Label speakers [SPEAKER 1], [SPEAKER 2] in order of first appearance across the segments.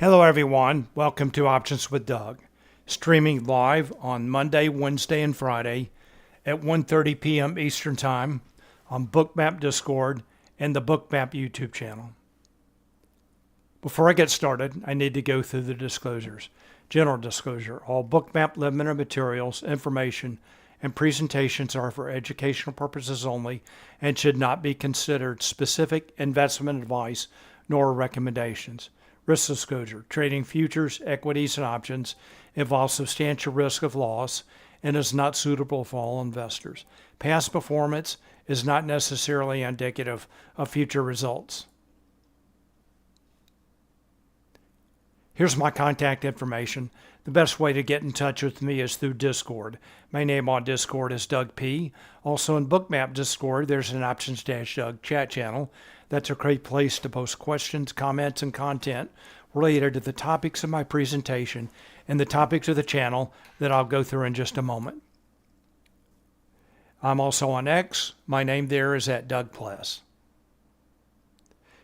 [SPEAKER 1] Hello everyone, welcome to Options with Doug, streaming live on Monday, Wednesday, and Friday at 1:30 p.m. Eastern Time on Bookmap Discord and the Bookmap YouTube channel. Before I get started, I need to go through the disclosures. General disclosure, all Bookmap limited materials, information, and presentations are for educational purposes only and should not be considered specific investment advice nor recommendations. Risk disclosure. Trading futures, equities, and options involves substantial risk of loss and is not suitable for all investors. Past performance is not necessarily indicative of future results. Here's my contact information. The best way to get in touch with me is through Discord. My name on Discord is Doug P. Also in Bookmap Discord, there's an Options-Doug chat channel. That's a great place to post questions, comments, and content related to the topics of my presentation and the topics of the channel that I'll go through in just a moment. I'm also on X. My name there is @DougPless.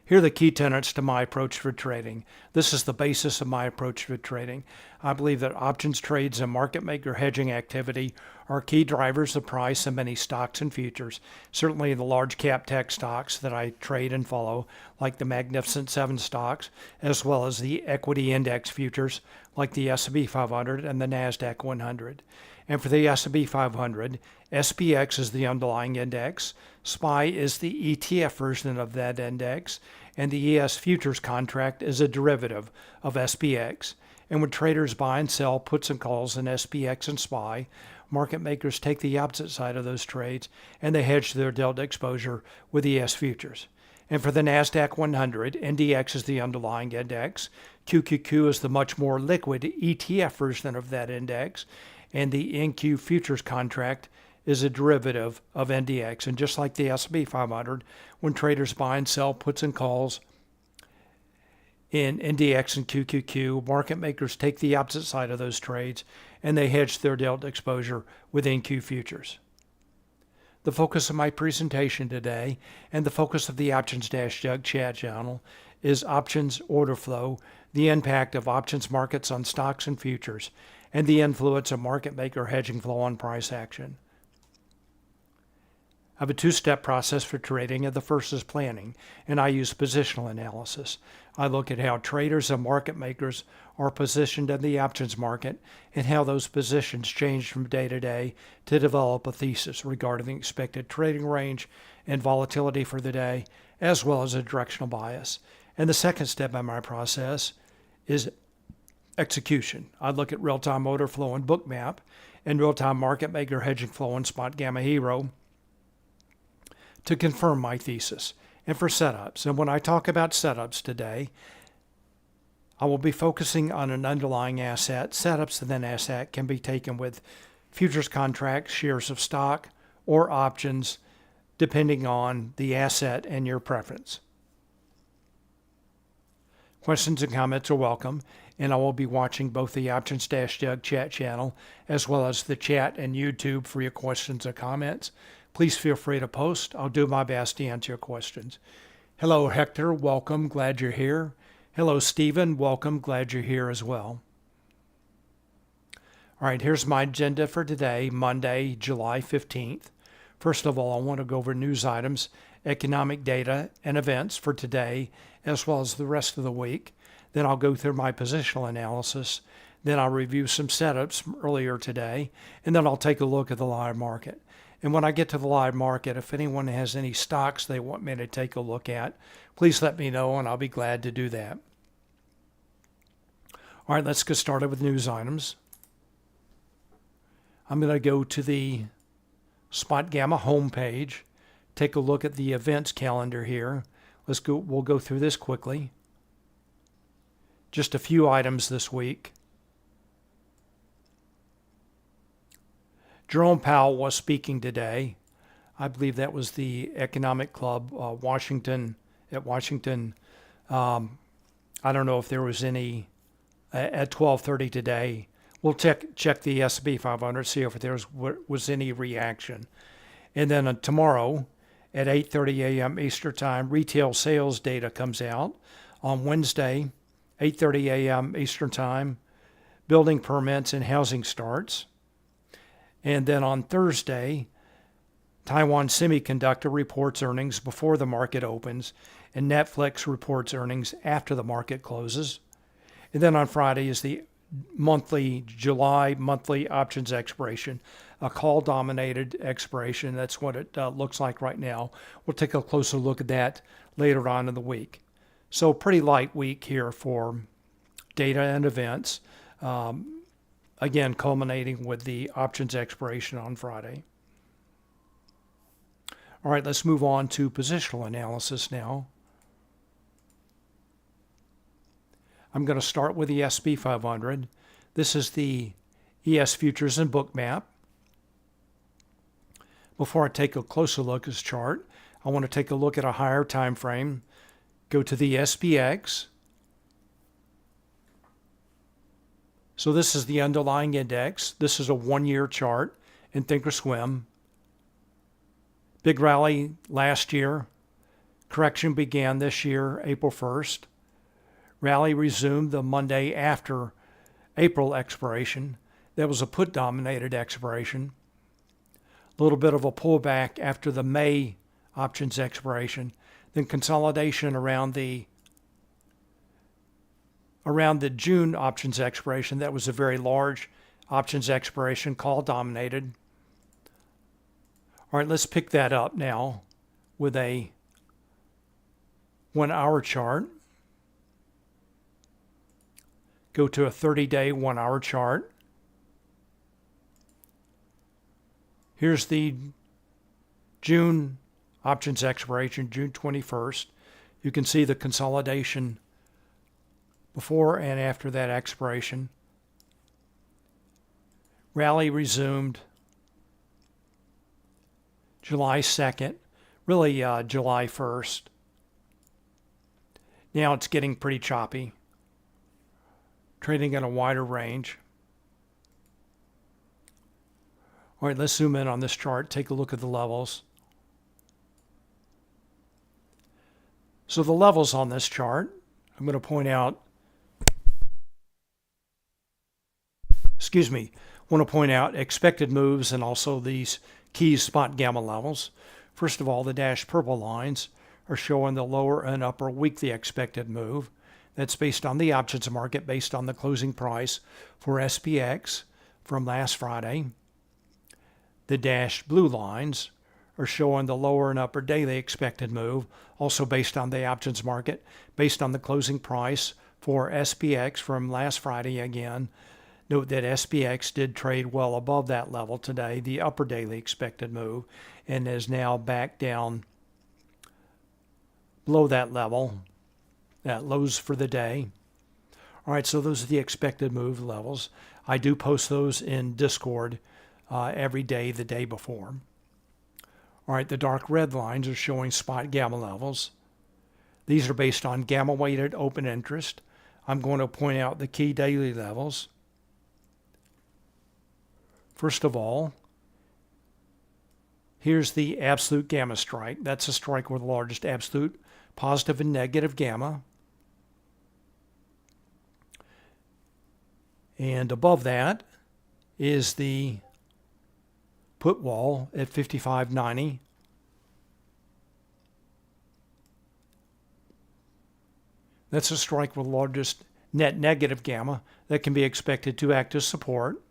[SPEAKER 1] Here are the key tenets to my approach for trading. This is the basis of my approach for trading. I believe that options trades and market maker hedging activity are key drivers of price in many stocks and futures. Certainly the large cap tech stocks that I trade and follow, like the Magnificent Seven stocks, as well as the equity index futures, like the S&P 500 and the NASDAQ 100. And for the S&P 500, SPX is the underlying index, SPY is the ETF version of that index, and the ES futures contract is a derivative of SPX. And when traders buy and sell puts and calls in SPX and SPY, market makers take the opposite side of those trades and they hedge their delta exposure with ES futures. And for the NASDAQ 100, NDX is the underlying index, QQQ is the much more liquid ETF version of that index, and the NQ futures contract is a derivative of NDX. And just like the S&P 500, when traders buy and sell puts and calls in NDX and QQQ, market makers take the opposite side of those trades and they hedge their delta exposure with NQ futures. The focus of my presentation today and the focus of the Options-Doug chat channel is options order flow, the impact of options markets on stocks and futures, and the influence of market maker hedging flow on price action. I have a two-step process for trading, and the first is planning, and I use positional analysis. I look at how traders and market makers are positioned in the options market and how those positions change from day to day to develop a thesis regarding the expected trading range and volatility for the day, as well as a directional bias. And the second step in my process is execution. I look at real-time order flow in Bookmap and real-time market maker hedging flow in Spotgamma Hero to confirm my thesis and for setups. And when I talk about setups today, I will be focusing on an underlying asset. Setups of that asset can be taken with futures contracts, shares of stock, or options, depending on the asset and your preference. Questions and comments are welcome, and I will be watching both the Options-Doug chat channel as well as the chat and YouTube for your questions or comments. Please feel free to post. I'll do my best to answer your questions. Hello, Hector. Welcome. Glad you're here. Hello, Stephen. Welcome. Glad you're here as well. All right, here's my agenda for today, Monday, July 15th. First of all, I want to go over news items, economic data, and events for today, as well as the rest of the week. Then I'll go through my positional analysis. Then I'll review some setups from earlier today, and then I'll take a look at the live market. And when I get to the live market, if anyone has any stocks they want me to take a look at, please let me know and I'll be glad to do that. All right, let's get started with news items. I'm going to go to the Spotgamma homepage, take a look at the events calendar here. We'll go through this quickly. Just a few items this week. Jerome Powell was speaking today. I believe that was the Economic Club, Washington. I don't know if there was any at 12:30 today. We'll check the S&P 500, see if there was any reaction. And then tomorrow at 8:30 a.m. Eastern Time, retail sales data comes out. On Wednesday, 8:30 a.m. Eastern Time, building permits and housing starts. And then on Thursday, Taiwan Semiconductor reports earnings before the market opens, and Netflix reports earnings after the market closes. And then on Friday is the July monthly options expiration, a call-dominated expiration. That's what it looks like right now. We'll take a closer look at that later on in the week. So pretty light week here for data and events, again, culminating with the options expiration on Friday. All right, let's move on to positional analysis now. I'm going to start with the SP 500. This is the ES Futures and Bookmap. Before I take a closer look at this chart, I want to take a look at a higher time frame. Go to the SPX. So this is the underlying index. This is a one-year chart in Thinkorswim. Big rally last year. Correction began this year, April 1st. Rally resumed the Monday after April expiration. That was a put-dominated expiration. A little bit of a pullback after the May options expiration. Then consolidation around the June options expiration. That was a very large options expiration, call-dominated. All right, let's pick that up now with a 1-hour chart. Go to a 30-day 1-hour chart. Here's the June options expiration, June 21st. You can see the consolidation before and after that expiration. Rally resumed July 2nd, really July 1st. Now it's getting pretty choppy, trading at a wider range. All right, let's zoom in on this chart, take a look at the levels. So the levels on this chart, I'm going to point out, want to point out expected moves and also these key Spotgamma levels. First of all, the dashed purple lines are showing the lower and upper weekly expected move. That's based on the options market, based on the closing price for SPX from last Friday. The dashed blue lines are showing the lower and upper daily expected move, also based on the options market, based on the closing price for SPX from last Friday again. Note that SPX did trade well above that level today, the upper daily expected move, and is now back down below that level, at lows for the day. All right, so those are the expected move levels. I do post those in Discord every day, the day before. All right, the dark red lines are showing Spotgamma levels. These are based on gamma-weighted open interest. I'm going to point out the key daily levels. First of all, here's the absolute gamma strike. That's a strike with the largest absolute positive and negative gamma. And above that is the put wall at 55.90. That's a strike with the largest net negative gamma that can be expected to act as support.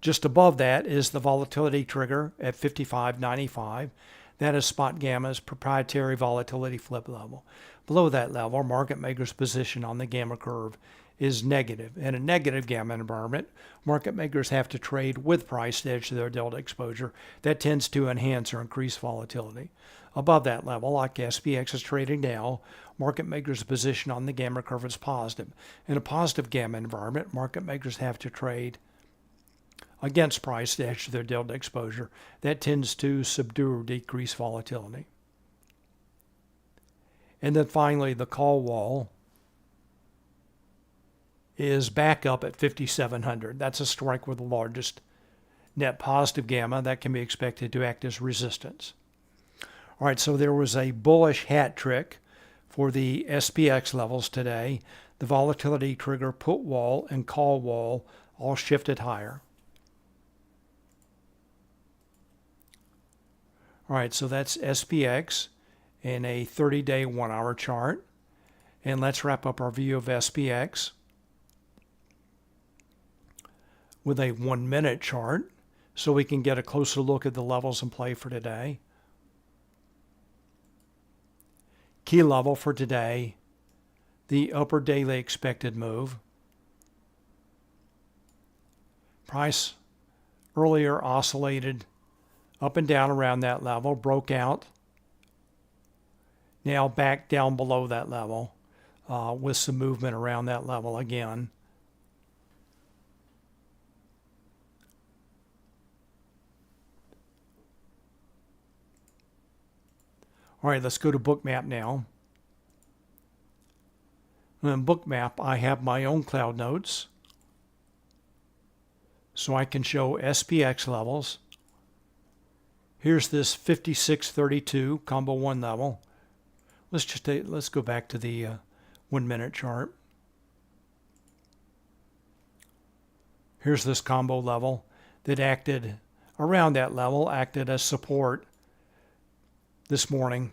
[SPEAKER 1] Just above that is the volatility trigger at 55.95. That is Spotgamma's proprietary volatility flip level. Below that level, market makers' position on the gamma curve is negative. In a negative gamma environment, market makers have to trade with price to hedge their delta exposure. That tends to enhance or increase volatility. Above that level, like SPX is trading now, market makers' position on the gamma curve is positive. In a positive gamma environment, market makers have to trade against price to hedge their delta exposure. That tends to subdue or decrease volatility. And then finally, the call wall is back up at 5,700. That's a strike with the largest net positive gamma that can be expected to act as resistance. All right, so there was a bullish hat trick for the SPX levels today. the volatility trigger put wall and call wall all shifted higher. All right, so that's SPX in a 30-day 1-hour chart. And let's wrap up our view of SPX with a 1-minute chart so we can get a closer look at the levels in play for today. Key level for today, the upper daily expected move. Price earlier oscillated up and down around that level, broke out, now back down below that level with some movement around that level again. All right, let's go to Bookmap now. In Bookmap, I have my own cloud notes, so I can show SPX levels. Here's this 5632 combo 1 level. Let's go back to the 1-minute chart. Here's this combo level that acted around that level, acted as support this morning,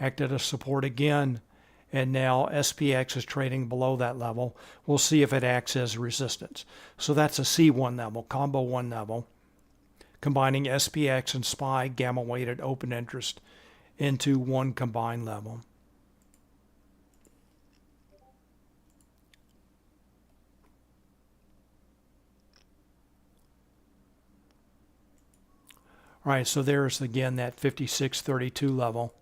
[SPEAKER 1] acted as support again, and now SPX is trading below that level. We'll see if it acts as resistance. So that's a C1 level, combo 1 level, combining SPX and SPY gamma weighted open interest into one combined level. All right, so there's again that 5632 level.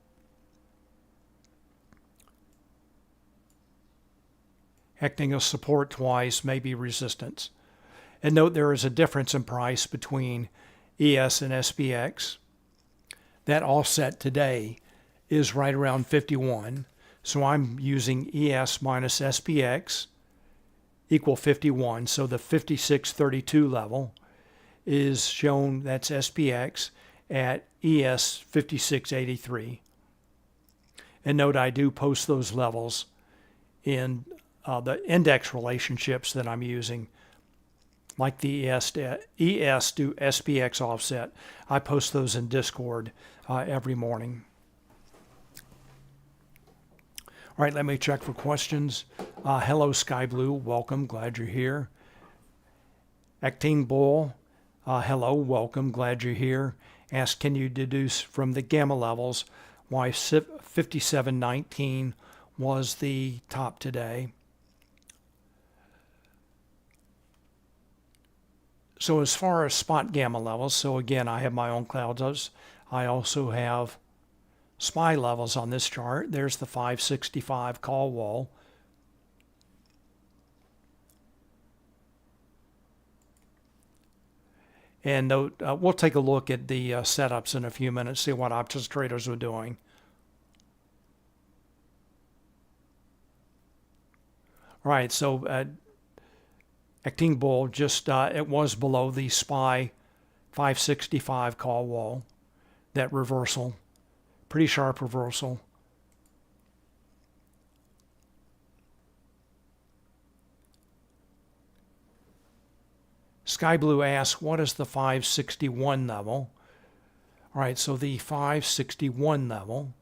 [SPEAKER 1] Acting as support twice, maybe resistance. And note there is a difference in price between ES and SPX. That offset today is right around 51. So I'm using ES minus SPX equal 51. So the 5632 level is shown, that's SPX, at ES 5683. And note I do post those levels in the index relationships that I'm using, like the ES to SPX offset. I post those in Discord every morning. All right, let me check for questions. Hello, Sky Blue. Welcome. Glad you're here. Acting Bull. Hello. Welcome. Glad you're here. Ask, can you deduce from the gamma levels why 5719 was the top today? So as far as spot gamma levels, so again, I have my own clouds. I also have SPY levels on this chart. There's the 565 call wall. And note, we'll take a look at the setups in a few minutes, see what options traders are doing. All right, so Acting Bull just, it was below the SPY 565 call wall, that reversal, pretty sharp reversal. Sky Blue asks, what is the 561 level? All right, so the 561 level,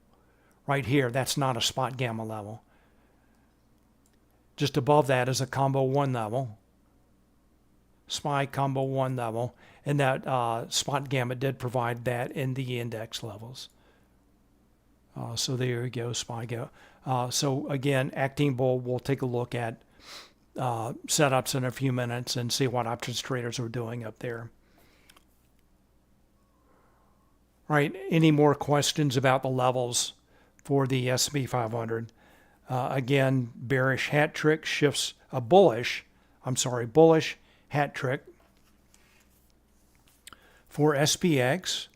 [SPEAKER 1] right here, that's not a spot gamma level. Just above that is a combo 1 level. SPY combo 1 level, and that spot gamma did provide that in the index levels. So there you go, SPY go. So again, Acting Bull, we'll take a look at setups in a few minutes and see what options traders are doing up there. All right, any more questions about the levels for the S&P 500? Again, bearish hat trick shifts a bullish hat trick for SPX,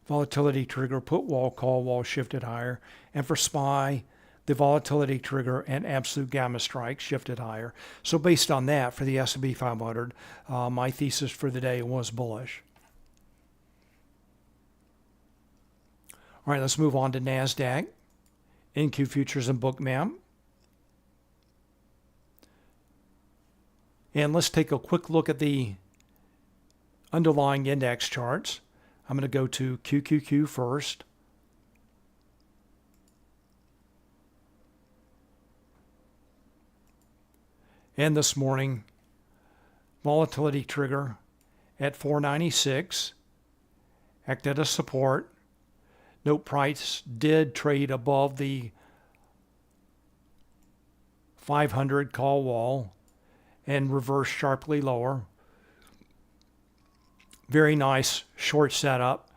[SPEAKER 1] volatility trigger put wall, call wall shifted higher, and for SPY, the volatility trigger and absolute gamma strike shifted higher. So based on that, for the S&P 500, my thesis for the day was bullish. All right, let's move on to NASDAQ, NQ futures and Bookmap. And let's take a quick look at the underlying index charts. I'm going to go to QQQ first. And this morning, volatility trigger at 496, acted as support. Note price did trade above the 500 call wall and reversed sharply lower. Very nice short setup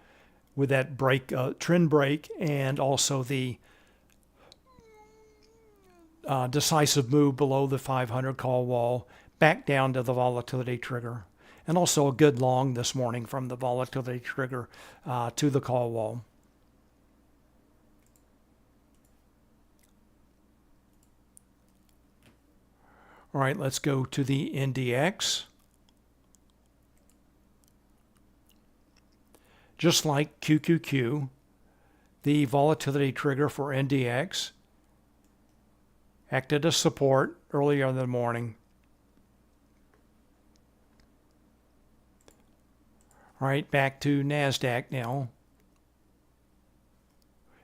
[SPEAKER 1] with that break, trend break, and also the decisive move below the 500 call wall back down to the volatility trigger. And also a good long this morning from the volatility trigger to the call wall. All right, let's go to the NDX. Just like QQQ, the volatility trigger for NDX acted as support earlier in the morning. All right, back to NASDAQ now.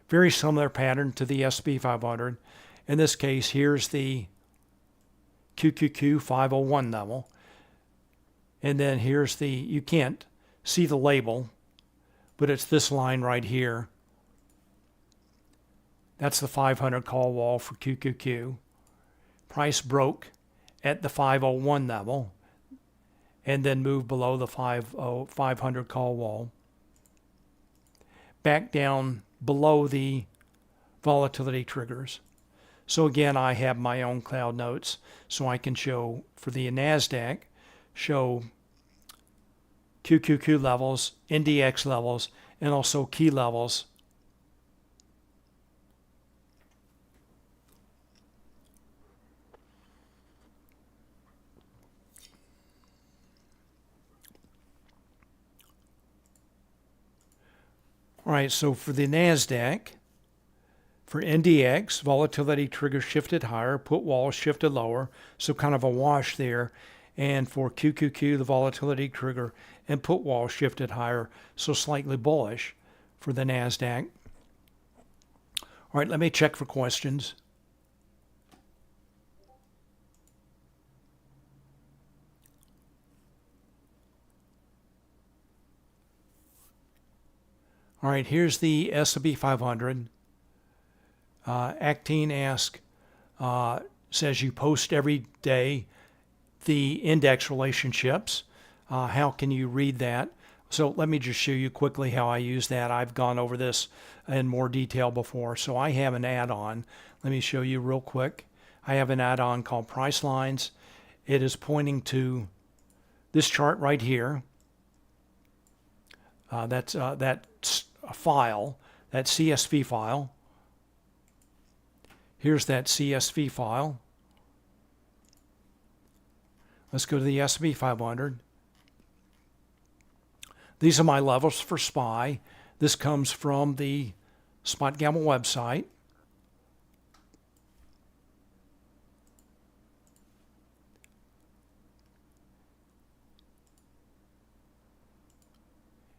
[SPEAKER 1] Very similar pattern to the SP 500. In this case, here's the QQQ 501 level. And then here's the, you can't see the label, but it's this line right here. That's the 500 call wall for QQQ. Price broke at the 501 level and then moved below the 500 call wall. Back down below the volatility triggers. So again, I have my own cloud notes, so I can show for the NASDAQ, show QQQ levels, NDX levels, and also key levels. All right, so for the NASDAQ, for NDX, volatility trigger shifted higher, put wall shifted lower, so kind of a wash there. And for QQQ, the volatility trigger and put wall shifted higher, so slightly bullish for the NASDAQ. All right, let me check for questions. All right, here's the S&P 500. Actine asks, says you post every day the index relationships. How can you read that? So let me just show you quickly how I use that. I've gone over this in more detail before. So I have an add-on. Let me show you real quick. I have an add-on called Price Lines. It is pointing to this chart right here. That's a file, that CSV file. Here's that CSV file. Let's go to the S&P 500. These are my levels for SPY. This comes from the Spotgamma website.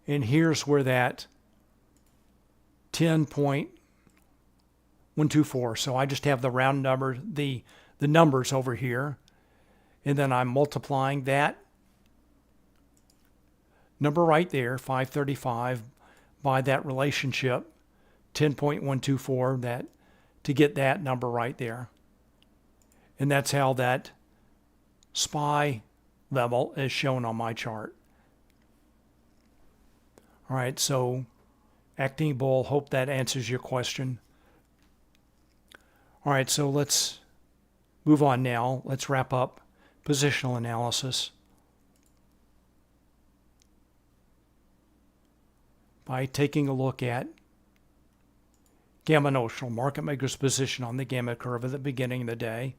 [SPEAKER 1] And here's where that 10.124. So I just have the round number, the numbers over here. And then I'm multiplying that number right there, 535, by that relationship, 10.124, that to get that number right there. And that's how that SPY level is shown on my chart. All right, so acting bull, hope that answers your question. All right, so let's move on now. Let's wrap up positional analysis by taking a look at Gamma Notional, market maker's position on the Gamma curve at the beginning of the day.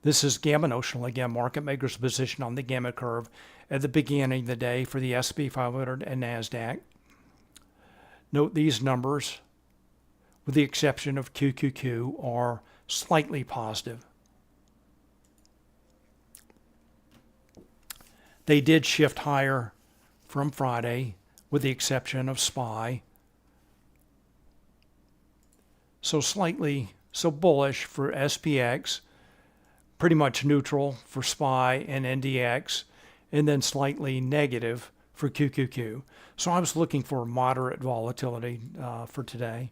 [SPEAKER 1] This is Gamma Notional, again, market maker's position on the Gamma curve at the beginning of the day for the SP 500 and NASDAQ. Note these numbers, with the exception of QQQ, are slightly positive. They did shift higher from Friday, with the exception of SPY. So bullish for SPX, pretty much neutral for SPY and NDX, and then slightly negative for QQQ. So I was looking for moderate volatility for today.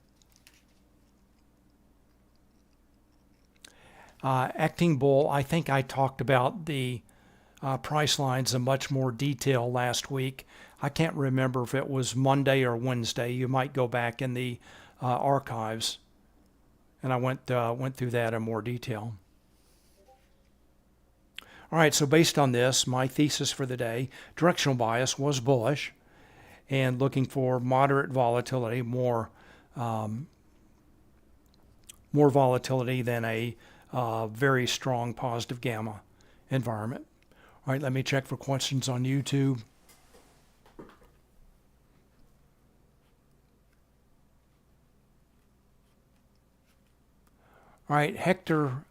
[SPEAKER 1] Acting bull, I think I talked about the price lines in much more detail last week. I can't remember if it was Monday or Wednesday. You might go back in the archives, and I went through that in more detail. All right, so based on this, my thesis for the day, directional bias was bullish, and looking for moderate volatility, more volatility than a very strong positive gamma environment. All right, let me check for questions on YouTube. All right, Hector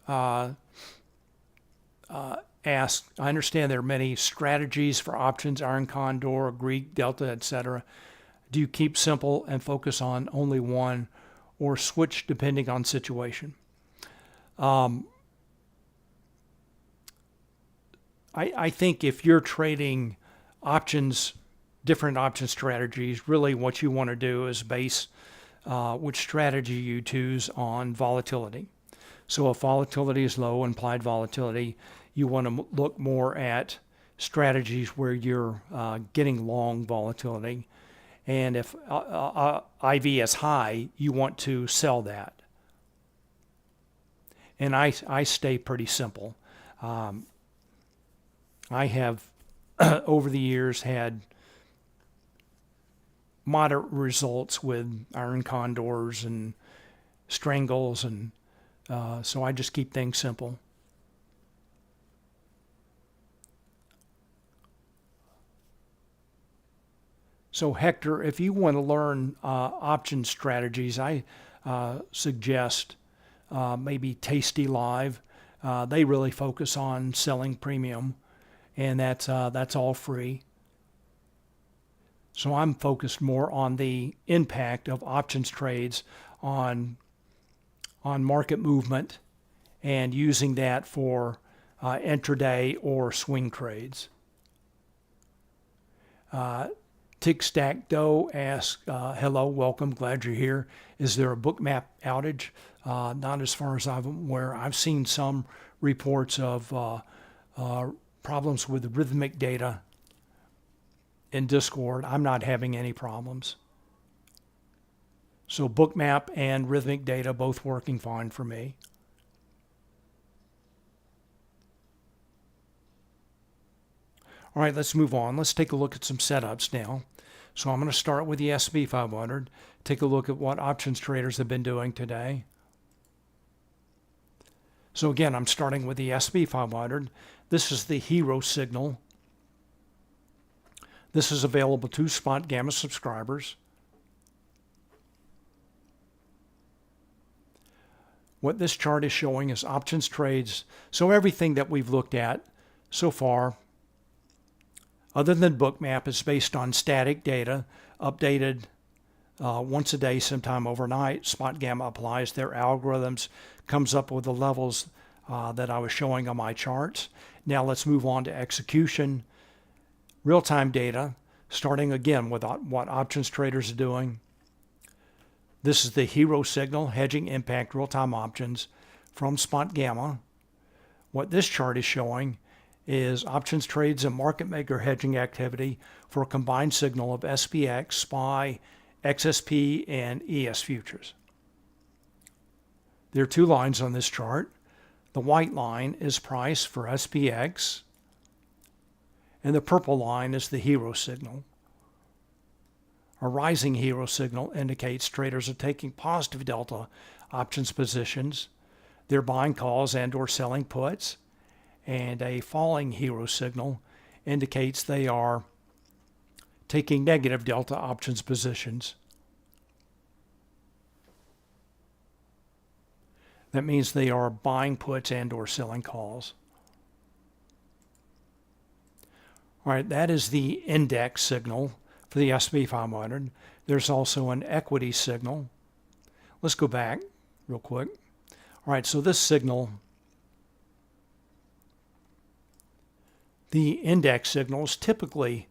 [SPEAKER 1] asked, I understand there are many strategies for options, iron condor, Greek, delta, etc. Do you keep simple and focus on only one, or switch depending on situation? I think if you're trading options, different option strategies, really what you want to do is base which strategy you choose on volatility. So if volatility is low, implied volatility, you want to look more at strategies where you're getting long volatility. And if IV is high, you want to sell that. And I stay pretty simple. I have, over the years, had moderate results with iron condors and strangles, and so I just keep things simple. So Hector, if you want to learn option strategies, I suggest maybe Tasty Live. They really focus on selling premium, and that's all free. So I'm focused more on the impact of options trades on market movement, and using that for intraday or swing trades. Tic Stack Doe asks, hello, welcome, glad you're here. Is there a Bookmap outage? Not as far as I'm aware. I've seen some reports of problems with rhythmic data in Discord. I'm not having any problems. So Bookmap and rhythmic data both working fine for me. All right, let's move on. Let's take a look at some setups now. So I'm going to start with the S&P 500, take a look at what options traders have been doing today. So again, I'm starting with the S&P 500. This is the hero signal. This is available to Spotgamma subscribers. What this chart is showing is options trades. So everything that we've looked at so far, other than Bookmap, is based on static data, updated once a day, sometime overnight. Spotgamma applies their algorithms, comes up with the levels that I was showing on my charts. Now let's move on to execution. Real-time data, starting again with what options traders are doing. This is the hero signal, hedging impact real-time options from Spotgamma. What this chart is showing is options trades and market maker hedging activity for a combined signal of SPX, SPY, XSP, and ES futures. There are two lines on this chart. The white line is price for SPX, and the purple line is the hero signal. A rising hero signal indicates traders are taking positive delta options positions. They're buying calls and or selling puts. And a falling hero signal indicates they are taking negative delta options positions. That means they are buying puts and or selling calls. All right, that is the index signal for the S&P 500. There's also an equity signal. Let's go back real quick. All right, so this signal, the index signal, is typically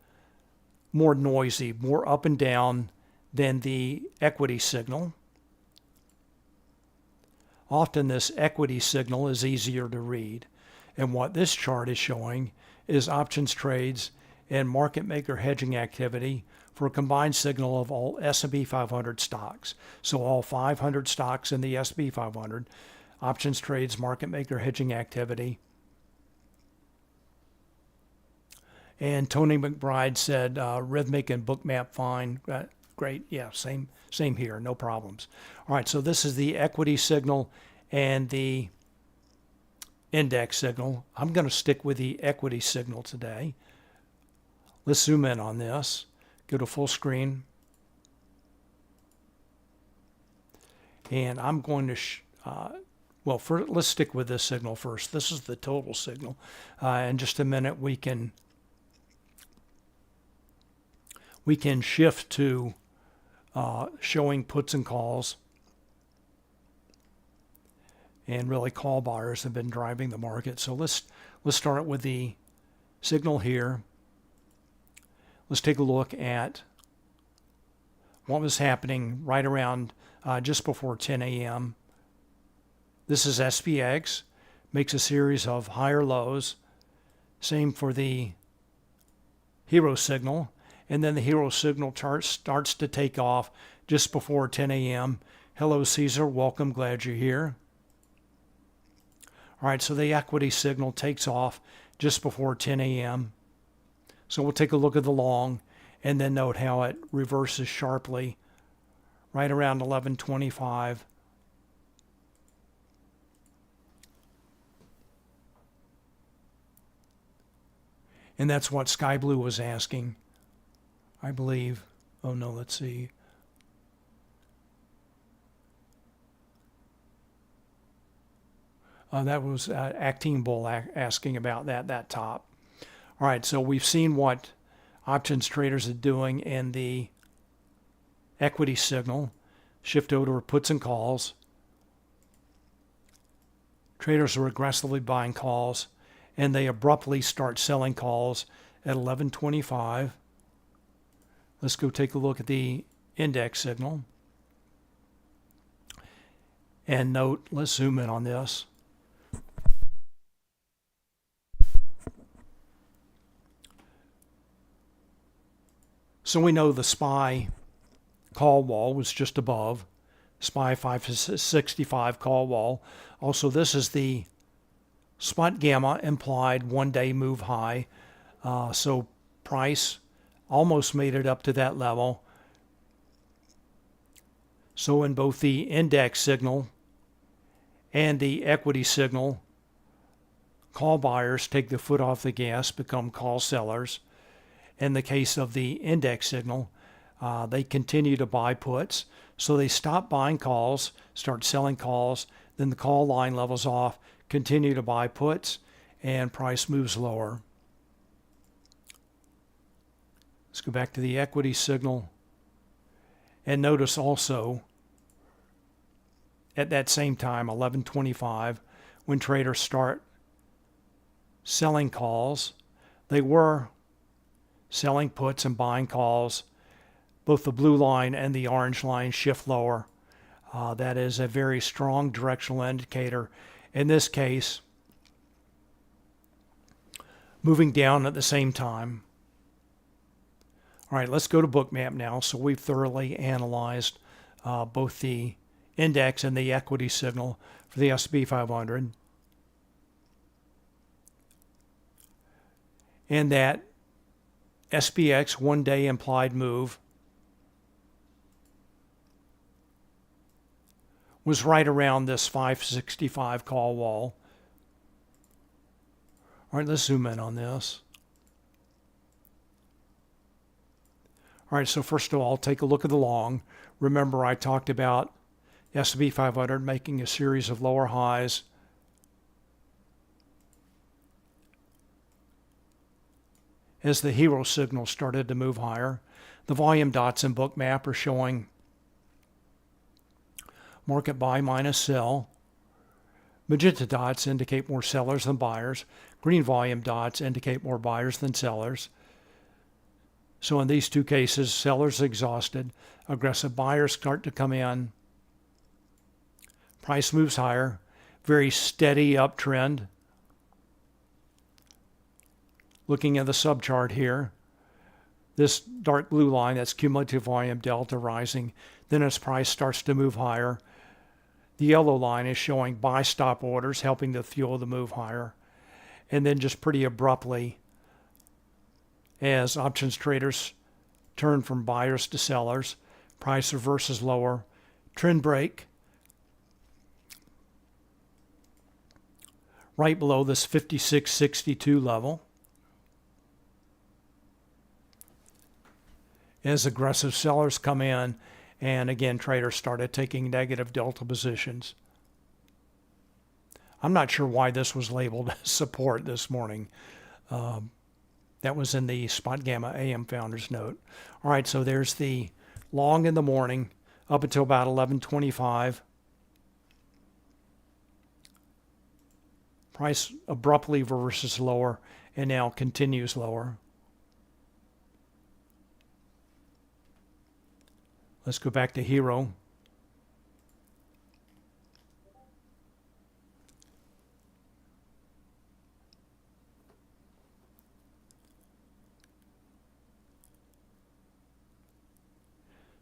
[SPEAKER 1] more noisy, more up and down than the equity signal. Often this equity signal is easier to read. And what this chart is showing is options trades and market maker hedging activity for a combined signal of all S&P 500 stocks. So all 500 stocks in the S&P 500, options trades, market maker hedging activity. And Tony McBride said rhythmic and bookmap fine. Great. Yeah, same here. No problems. All right, so this is the equity signal and the index signal. I'm going to stick with the equity signal today. Let's zoom in on this. Go to full screen. And I'm going to, let's stick with this signal first. This is the total signal. In just a minute, we can shift to showing puts and calls. And really call buyers have been driving the market. So let's start with the signal here. Let's take a look at what was happening right around just before 10 a.m. This is SPX, makes a series of higher lows. Same for the hero signal. And then the hero signal chart starts to take off just before 10 a.m. Hello, Caesar. Welcome. Glad you're here. All right, so the equity signal takes off just before 10 a.m. So we'll take a look at the long and then note how it reverses sharply right around 11:25. And that's what Sky Blue was asking, I believe. Oh no, let's see. That was Acting Bull asking about that top. All right, so we've seen what options traders are doing in the equity signal. Shift over to puts and calls. Traders are aggressively buying calls, and they abruptly start selling calls at 11:25. Let's go take a look at the index signal. And note, let's zoom in on this. So we know the SPY call wall was just above. SPY 565 call wall. Also, this is the Spotgamma implied one-day move high. So price almost made it up to that level. So in both the index signal and the equity signal, call buyers take the foot off the gas, become call sellers. In the case of the index signal, they continue to buy puts. So they stop buying calls, start selling calls, then the call line levels off, continue to buy puts, and price moves lower. Let's go back to the equity signal. And notice also, at that same time, 11:25, when traders start selling calls, they were selling puts and buying calls. Both the blue line and the orange line shift lower. That is a very strong directional indicator. In this case, moving down at the same time. All right, let's go to Bookmap now. So we've thoroughly analyzed both the index and the equity signal for the S&P 500. And that SPX one-day implied move was right around this 565 call wall. All right, let's zoom in on this. All right, so first of all, take a look at the long. Remember, I talked about S&P 500 making a series of lower highs. as the hero signal started to move higher. The volume dots in Bookmap are showing market buy minus sell. Magenta dots indicate more sellers than buyers. Green volume dots indicate more buyers than sellers. So in these two cases, sellers exhausted, aggressive buyers start to come in. Price moves higher, very steady uptrend. Looking at the subchart here, this dark blue line, that's cumulative volume delta rising. Then as price starts to move higher, the yellow line is showing buy stop orders, helping to fuel the move higher. And then just pretty abruptly, as options traders turn from buyers to sellers, price reverses lower, trend break, right below this 56.62 level. As aggressive sellers come in, and again, traders started taking negative delta positions. I'm not sure why this was labeled support this morning. That was in the Spotgamma AM Founders Note. All right, so there's the long in the morning up until about 11:25. Price abruptly reverses lower and now continues lower. Let's go back to Hero.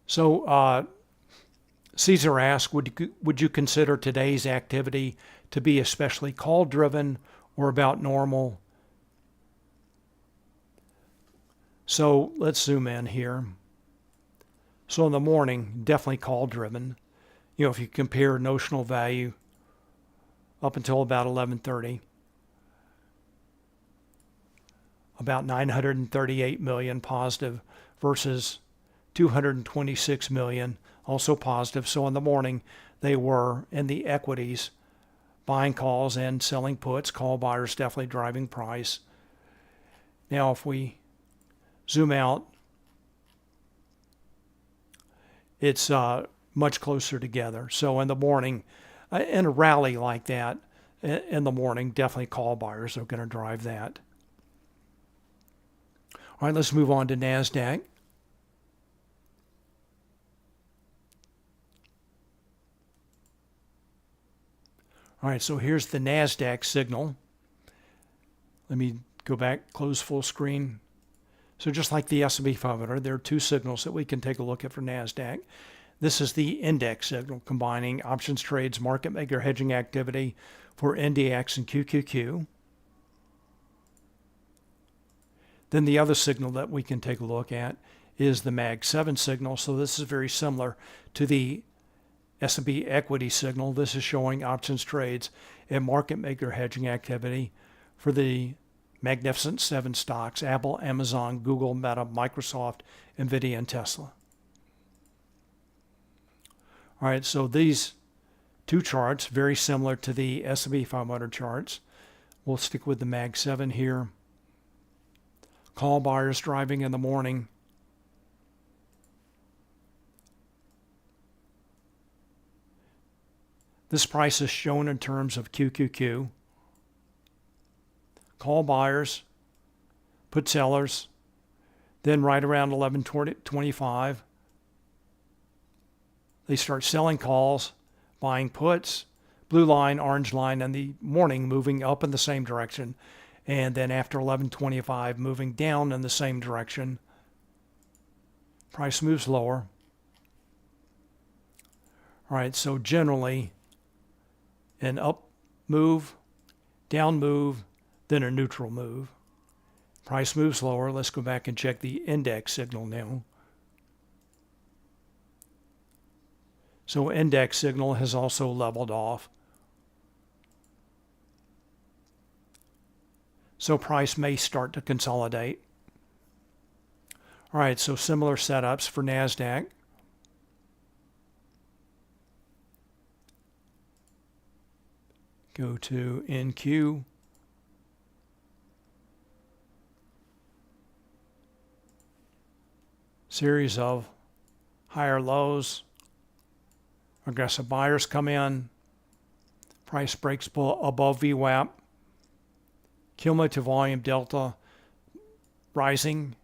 [SPEAKER 1] So Caesar asked, would you consider today's activity to be especially call-driven or about normal? So let's zoom in here. So in the morning, definitely call-driven. You know, if you compare notional value up until about 11:30, about 938 million positive versus 226 million also positive. So in the morning, they were in the equities, buying calls and selling puts. Call buyers definitely driving price. Now, if we zoom out, it's much closer together. So in the morning, in a rally like that, in the morning, definitely call buyers are going to drive that. All right, let's move on to NASDAQ. All right, so here's the NASDAQ signal. Let me go back, close full screen. So just like the S&P 500, there are two signals that we can take a look at for NASDAQ. This is the index signal, combining options trades, market maker hedging activity for NDX and QQQ. Then the other signal that we can take a look at is the Mag 7 signal. So this is very similar to the S&P equity signal. This is showing options trades and market maker hedging activity for the Magnificent Seven stocks: Apple, Amazon, Google, Meta, Microsoft, Nvidia, and Tesla. All right, so these two charts, very similar to the S&P 500 charts. We'll stick with the Mag 7 here. Call buyers driving in the morning. This price is shown in terms of QQQ. Call buyers, put sellers, then right around 11:25, they start selling calls, buying puts, blue line, orange line in the morning moving up in the same direction, and then after 11:25 moving down in the same direction. Price moves lower. All right, so generally an up move, down move, then a neutral move. Price moves lower. Let's go back and check the index signal now. So index signal has also leveled off. So price may start to consolidate. All right, so similar setups for NASDAQ. Go to NQ. Series of higher lows. Aggressive buyers come in. Price breaks above VWAP. Cumulative volume delta rising.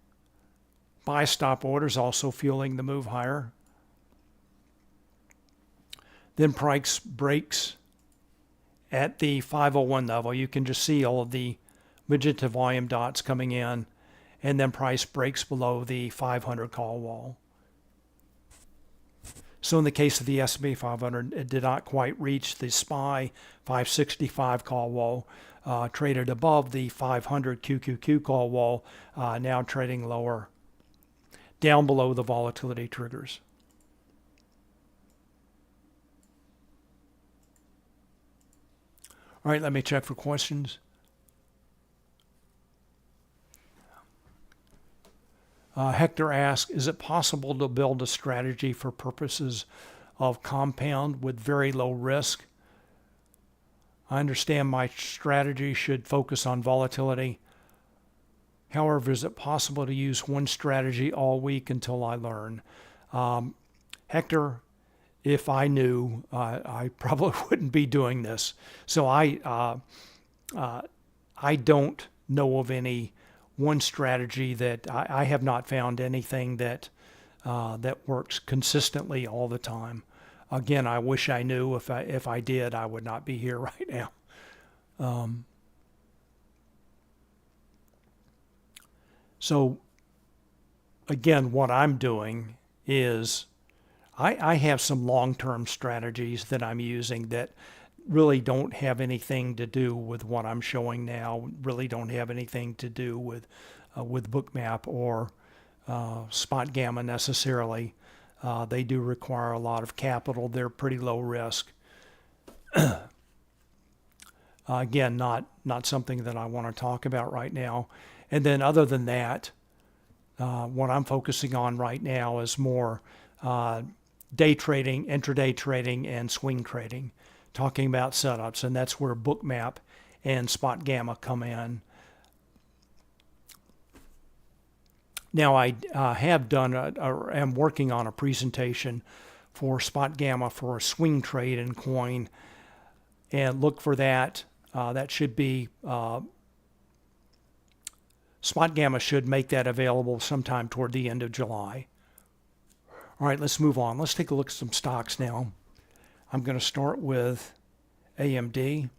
[SPEAKER 1] Buy stop orders also fueling the move higher. Then price breaks at the 501 level. You can just see all of the magenta volume dots coming in, and then price breaks below the 500 call wall. So in the case of the S&P 500, it did not quite reach the SPY 565 call wall, traded above the 500 QQQ call wall, now trading lower, down below the volatility triggers. All right, let me check for questions. Hector asks, is it possible to build a strategy for purposes of compound with very low risk? I understand my strategy should focus on volatility. However, is it possible to use one strategy all week until I learn? Hector, if I knew, I probably wouldn't be doing this. So I don't know of any one strategy that I have not found anything that that works consistently all the time. Again, I wish I knew. If I did, I would not be here right now. So again, what I'm doing is I have some long-term strategies that I'm using that really don't have anything to do with what I'm showing now, really don't have anything to do with Bookmap or Spotgamma necessarily. They do require a lot of capital. They're pretty low risk. Again, not something that I want to talk about right now. And then other than that, what I'm focusing on right now is more day trading, intraday trading, and swing trading, talking about setups, and that's where Bookmap and Spotgamma come in. Now, I have done, am working on a presentation for Spotgamma for a swing trade in coin, and look for that. That should be, Spotgamma should make that available sometime toward the end of July. All right, let's move on. Let's take a look at some stocks now. I'm going to start with AMD.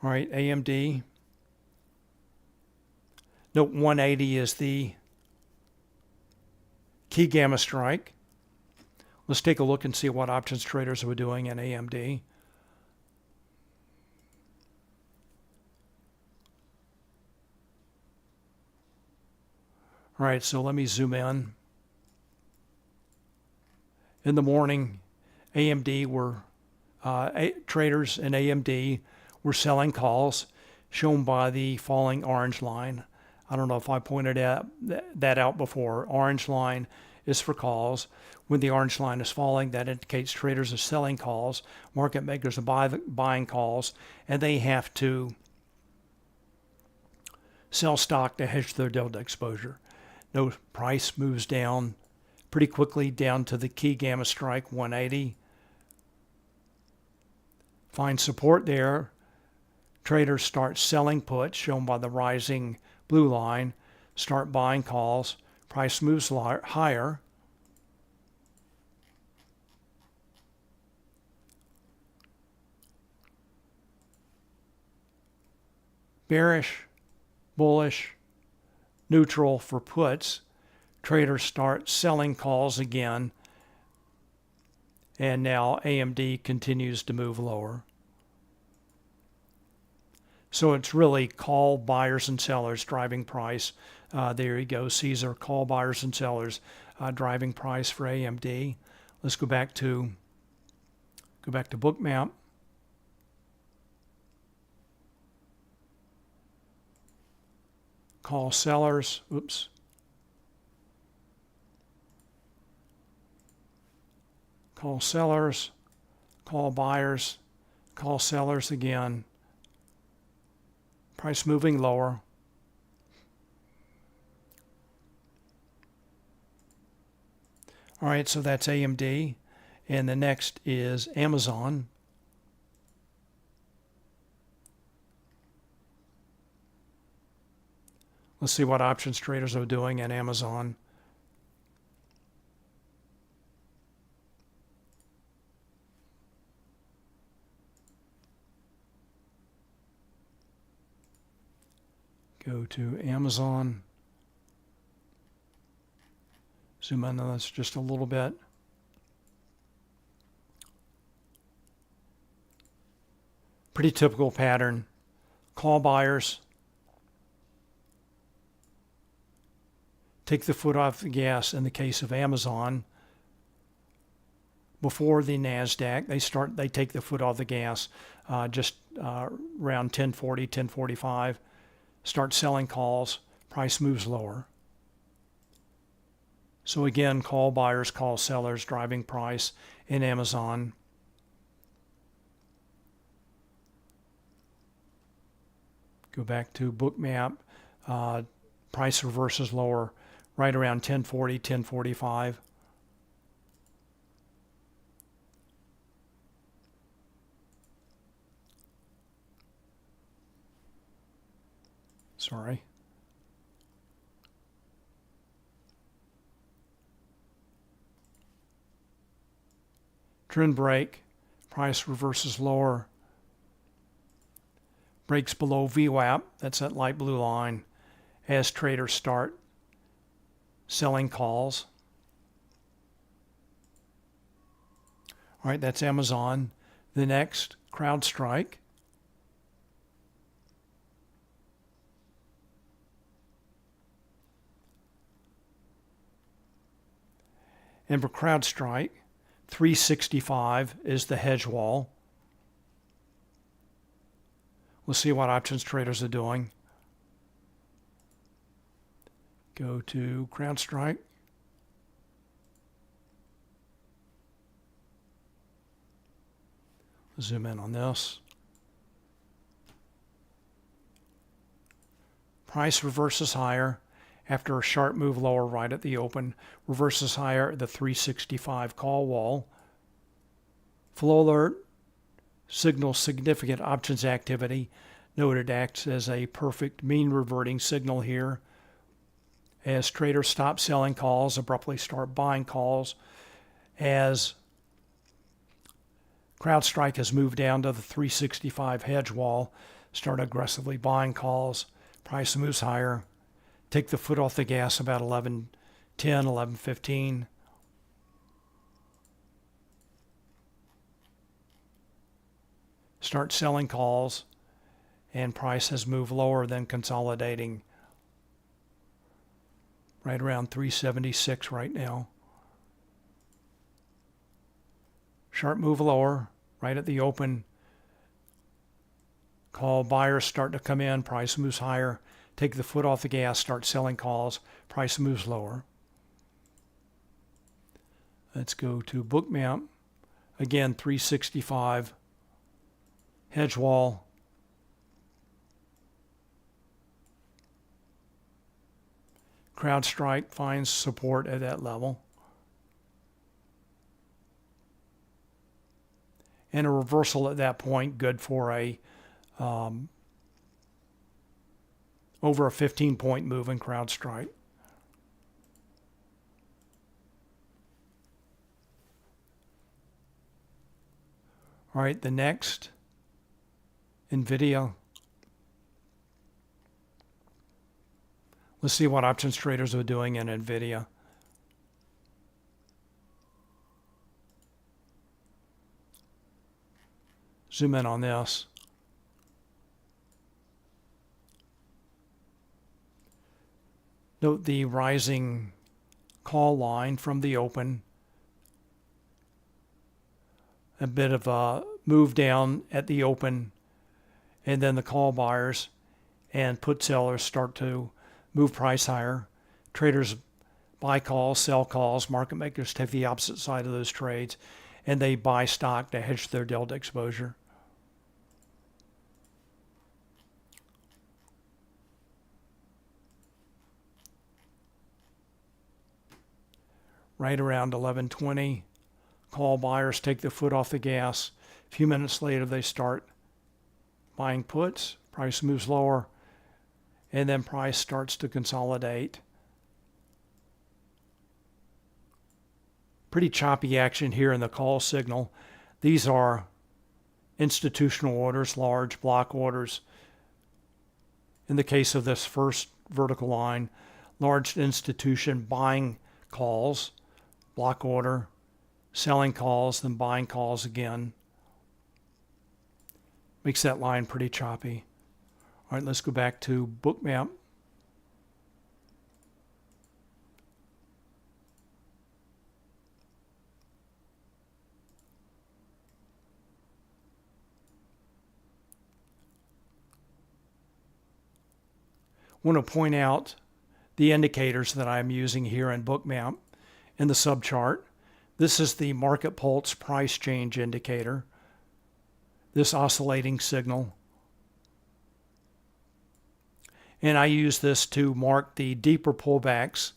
[SPEAKER 1] All right, AMD. Note 180 is the key gamma strike. Let's take a look and see what options traders were doing in AMD. All right, so let me zoom in. In the morning, AMD were, traders in AMD were selling calls shown by the falling orange line. I don't know if I pointed that out before. Orange line is for calls. When the orange line is falling, that indicates traders are selling calls. Market makers are buying calls, and they have to sell stock to hedge their delta exposure. No, price moves down pretty quickly down to the key gamma strike 180. Find support there. Traders start selling puts, shown by the rising blue line. Start buying calls. Price moves higher. Bearish, bullish, neutral for puts. Traders start selling calls again, and now AMD continues to move lower. So it's really call buyers and sellers driving price. There you go, Caesar, call buyers and sellers driving price for AMD. Let's go back to Bookmap. Call sellers, oops. Call sellers, call buyers, call sellers again. Price moving lower. All right, so that's AMD. And the next is Amazon. Let's see what options traders are doing in Amazon. Go to Amazon. Zoom in on this just a little bit. Pretty typical pattern. Call buyers. Take the foot off the gas in the case of Amazon. Before the NASDAQ, they take the foot off the gas just around 1040, 1045. Start selling calls. Price moves lower. So again, call buyers, call sellers, driving price in Amazon. Go back to Bookmap. Price reverses lower right around 1040, 1045. Sorry. Trend break. Price reverses lower. Breaks below VWAP. That's that light blue line. As traders start selling calls. All right, that's Amazon. The next, CrowdStrike. And for CrowdStrike, 365 is the hedge wall. We'll see what options traders are doing. Go to CrowdStrike. Zoom in on this. Price reverses higher after a sharp move lower right at the open. Reverses higher at the 365 call wall. Flow alert signals significant options activity. Note it acts as a perfect mean reverting signal here. As traders stop selling calls, abruptly start buying calls. As CrowdStrike has moved down to the 365 hedge wall, start aggressively buying calls. Price moves higher. Take the foot off the gas about 11:10, 11:15. Start selling calls, and price has moved lower than consolidating. Right around 376 right now. Sharp move lower, right at the open. Call buyers start to come in, price moves higher. Take the foot off the gas, start selling calls, price moves lower. Let's go to Bookmap. Again, 365. Hedge wall. CrowdStrike finds support at that level. And a reversal at that point, good for a over a 15-point move in CrowdStrike. All right, the next, Nvidia. Let's see what options traders are doing in Nvidia. Zoom in on this. Note the rising call line from the open. A bit of a move down at the open, and then the call buyers and put sellers start to move price higher. Traders buy calls, sell calls. Market makers take the opposite side of those trades. and they buy stock to hedge their delta exposure. Right around 11:20, call buyers take the foot off the gas. A few minutes later, they start buying puts. Price moves lower, and then price starts to consolidate. Pretty choppy action here in the call signal. These are institutional orders, large block orders. In the case of this first vertical line, large institution buying calls, block order, selling calls, then buying calls again. Makes that line pretty choppy. All right, let's go back to Bookmap. I want to point out the indicators that I'm using here in Bookmap in the subchart. This is the market pulse price change indicator, this oscillating signal. And I use this to mark the deeper pullbacks.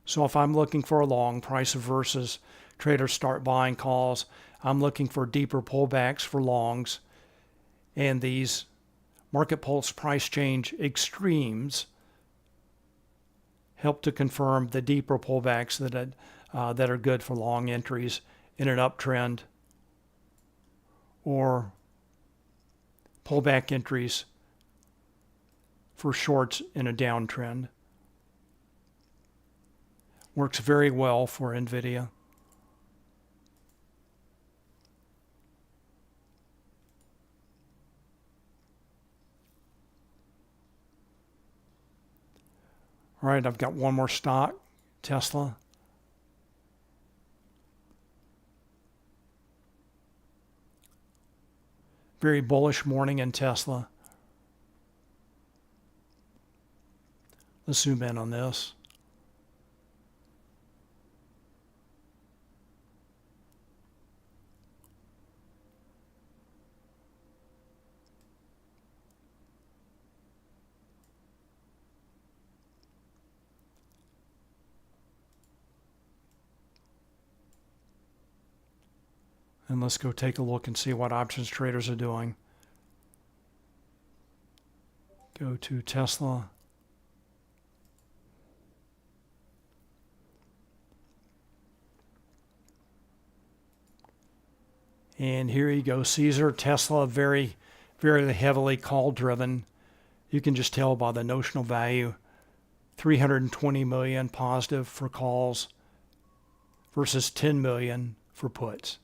[SPEAKER 1] So if I'm looking for a long, price versus traders start buying calls, I'm looking for deeper pullbacks for longs. And these market pulse price change extremes help to confirm the deeper pullbacks that are good for long entries in an uptrend, or pullback entries for shorts in a downtrend. Works very well for Nvidia. All right, I've got one more stock, Tesla. Very bullish morning in Tesla. Let's zoom in on this. And let's go take a look and see what options traders are doing. Go to Tesla. And here you go, Caesar, Tesla, very, very heavily call driven. You can just tell by the notional value, 320 million positive for calls versus 10 million for puts.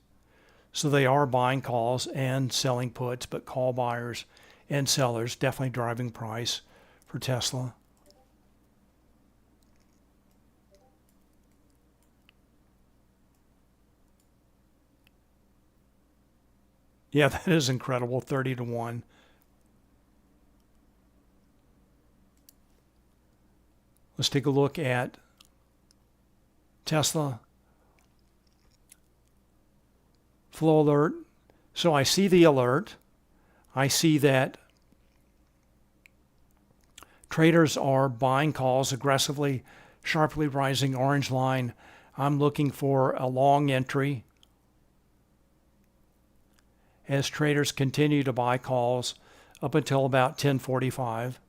[SPEAKER 1] So they are buying calls and selling puts, but call buyers and sellers definitely driving price for Tesla. Yeah, that is incredible, 30 to 1. Let's take a look at Tesla. Flow alert. So I see the alert. I see that traders are buying calls aggressively, sharply rising orange line. I'm looking for a long entry as traders continue to buy calls up until about 10:45.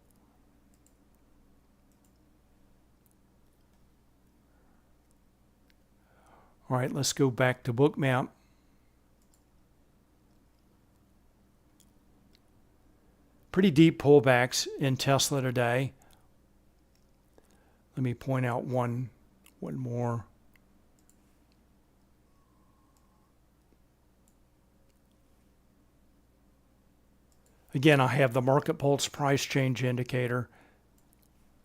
[SPEAKER 1] All right, let's go back to Bookmap. Pretty deep pullbacks in Tesla today. Let me point out one more. Again, I have the market pulse price change indicator.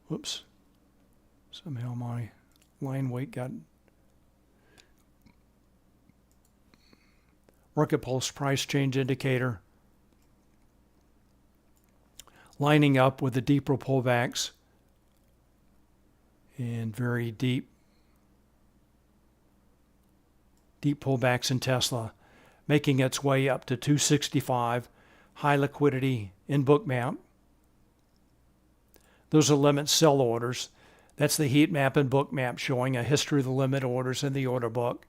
[SPEAKER 1] Whoops. Somehow my line weight got... Market pulse price change indicator lining up with the deeper pullbacks and very deep Deep pullbacks in Tesla, making its way up to 265, high liquidity in Bookmap. Those are limit sell orders. That's the heat map and Bookmap showing a history of the limit orders in the order book.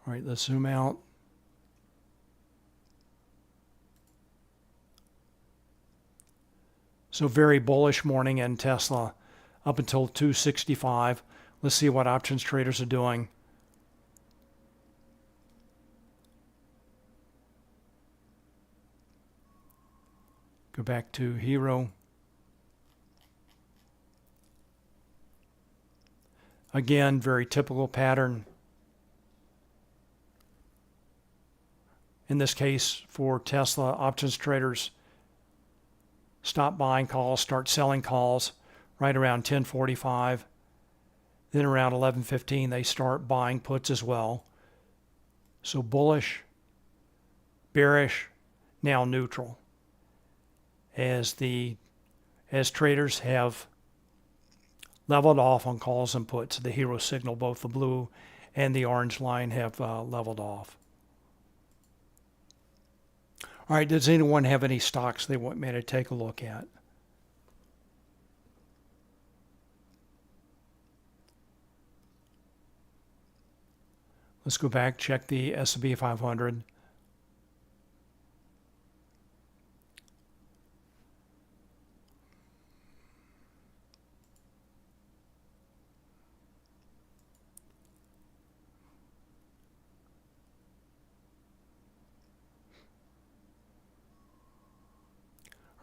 [SPEAKER 1] All right, let's zoom out. So very bullish morning in Tesla up until 265. Let's see what options traders are doing. Go back to Hero. Again, very typical pattern. In this case, for Tesla, options traders stop buying calls, start selling calls right around 10:45. Then around 11:15, they start buying puts as well. So bullish, bearish, now neutral. As traders have leveled off on calls and puts, the hero signal, both the blue and the orange line have leveled off. All right, does anyone have any stocks they want me to take a look at? Let's go back, check the S&P 500.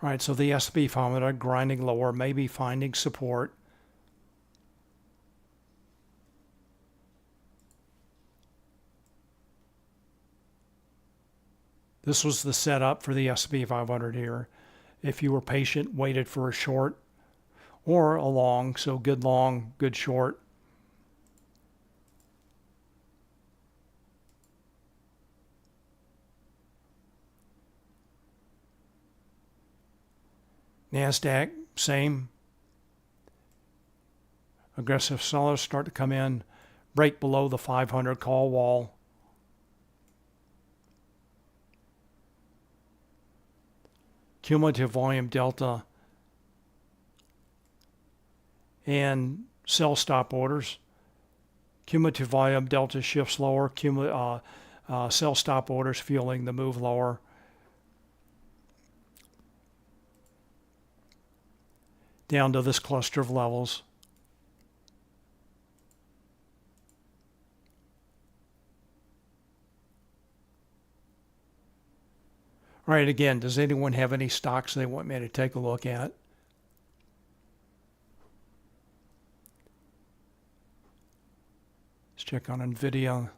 [SPEAKER 1] All right, so the S&P 500 grinding lower, maybe finding support. This was the setup for the S&P 500 here. If you were patient, waited for a short or a long, so good long, good short. NASDAQ, same. Aggressive sellers start to come in, break below the 500 call wall. Cumulative volume delta and sell stop orders. Cumulative volume delta shifts lower, sell stop orders fueling the move lower. Down to this cluster of levels. All right, again, does anyone have any stocks they want me to take a look at? Let's check on Nvidia.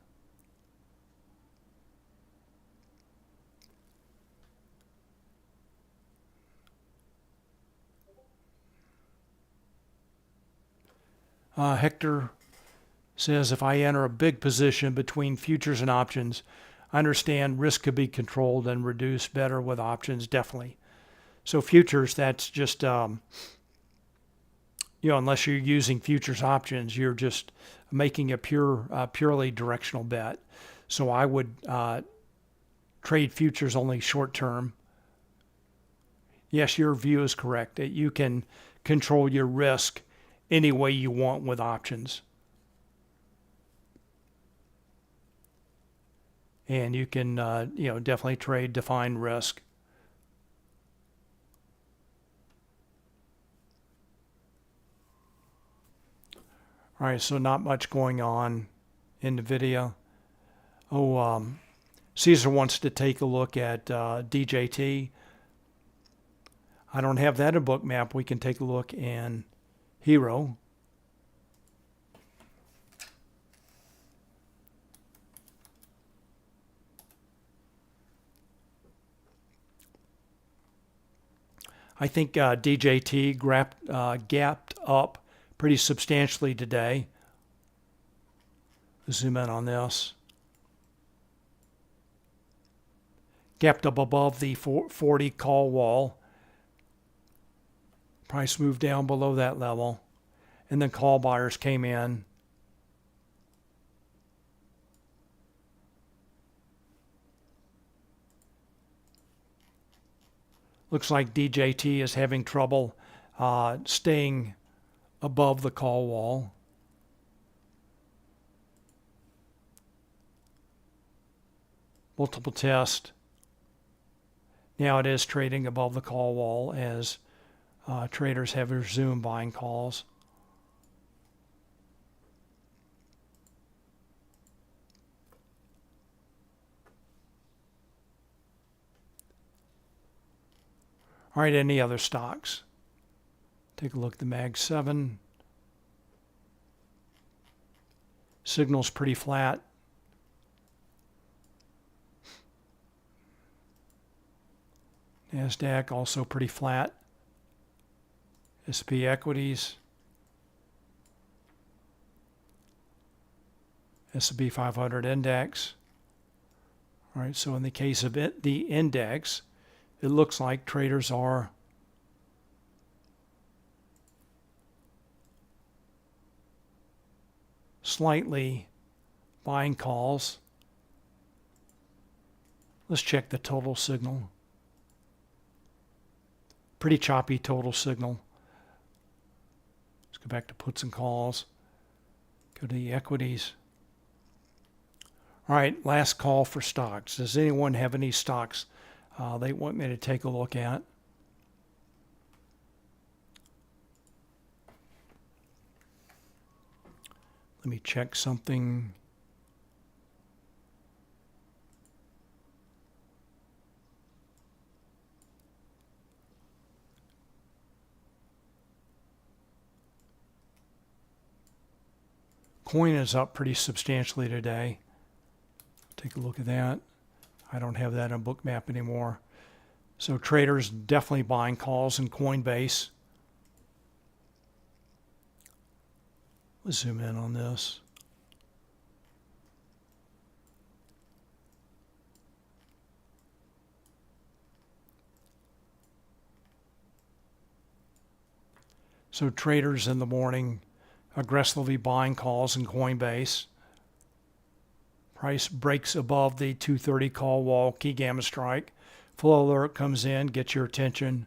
[SPEAKER 1] Hector says, if I enter a big position between futures and options, I understand risk could be controlled and reduced better with options, definitely. So futures, that's just, unless you're using futures options, you're just making a purely directional bet. So I would trade futures only short term. Yes, your view is correct that you can control your risk any way you want with options. And you can, definitely trade defined risk. All right, so not much going on in Nvidia. Caesar wants to take a look at DJT. I don't have that in Bookmap. We can take a look in Hero. I think DJT gapped up pretty substantially today. Zoom in on this. gapped up above the 40 call wall. Price moved down below that level, and then call buyers came in. Looks like DJT is having trouble staying above the call wall. Multiple test. Now it is trading above the call wall as traders have resumed buying calls. All right, any other stocks? Take a look at the Mag 7. Signal's pretty flat. NASDAQ also pretty flat. SP equities. S&P 500 index. All right, so in the case of the index, it looks like traders are slightly buying calls. Let's check the total signal. Pretty choppy total signal. Let's go back to puts and calls. Go to the equities. All right, last call for stocks. Does anyone have any stocks they want me to take a look at? Let me check something. Coin is up pretty substantially today. Take a look at that. I don't have that on Bookmap anymore. So traders definitely buying calls in Coinbase. Let's zoom in on this. So traders in the morning aggressively buying calls in Coinbase. Price breaks above the 230 call wall, key gamma strike. Full alert comes in, gets your attention.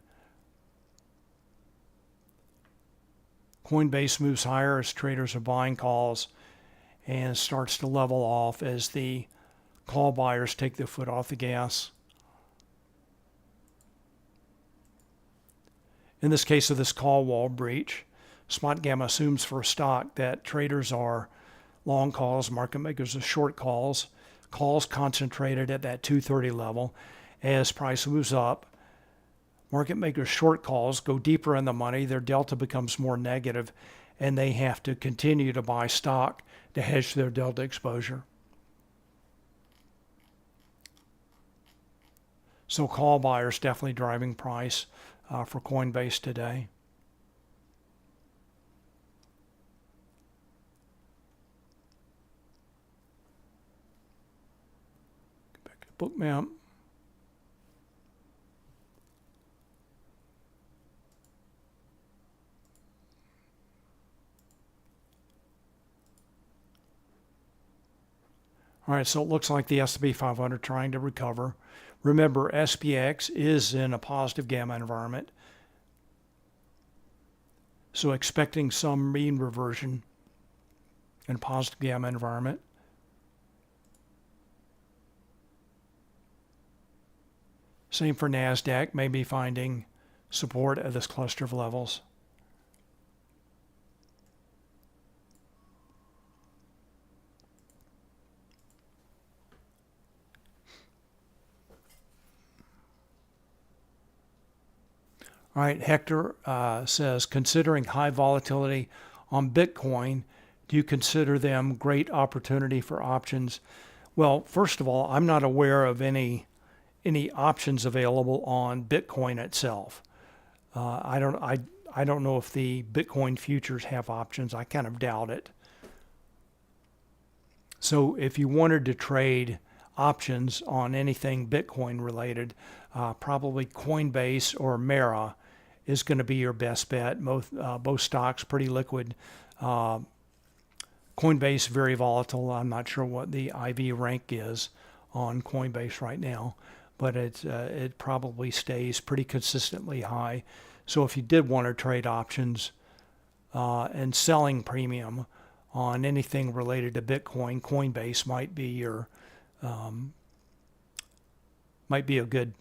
[SPEAKER 1] Coinbase moves higher as traders are buying calls and starts to level off as the call buyers take their foot off the gas. In this case of this call wall breach, Spotgamma assumes for a stock that traders are long calls, market makers are short calls, calls concentrated at that 230 level. As price moves up, market makers short calls go deeper in the money, their delta becomes more negative, and they have to continue to buy stock to hedge their delta exposure. So call buyers definitely driving price for Coinbase today. Bookmap. All right, so it looks like the S&P 500 trying to recover. Remember, SPX is in a positive gamma environment, so expecting some mean reversion in a positive gamma environment. Same for NASDAQ, maybe finding support at this cluster of levels. All right, Hector says, considering high volatility on Bitcoin, do you consider them great opportunity for options? Well, first of all, I'm not aware of any options available on Bitcoin itself. I don't know if the Bitcoin futures have options. I kind of doubt it. So if you wanted to trade options on anything Bitcoin related, probably Coinbase or Mara is going to be your best bet. Both stocks pretty liquid. Coinbase very volatile. I'm not sure what the IV rank is on Coinbase right now, but it probably stays pretty consistently high. So if you did want to trade options and selling premium on anything related to Bitcoin, Coinbase might be your might be a good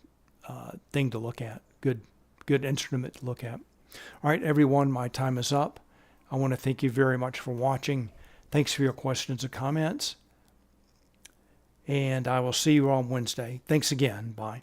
[SPEAKER 1] thing to look at. Good instrument to look at. All right, everyone, my time is up. I want to thank you very much for watching. Thanks for your questions and comments. And I will see you on Wednesday. Thanks again. Bye.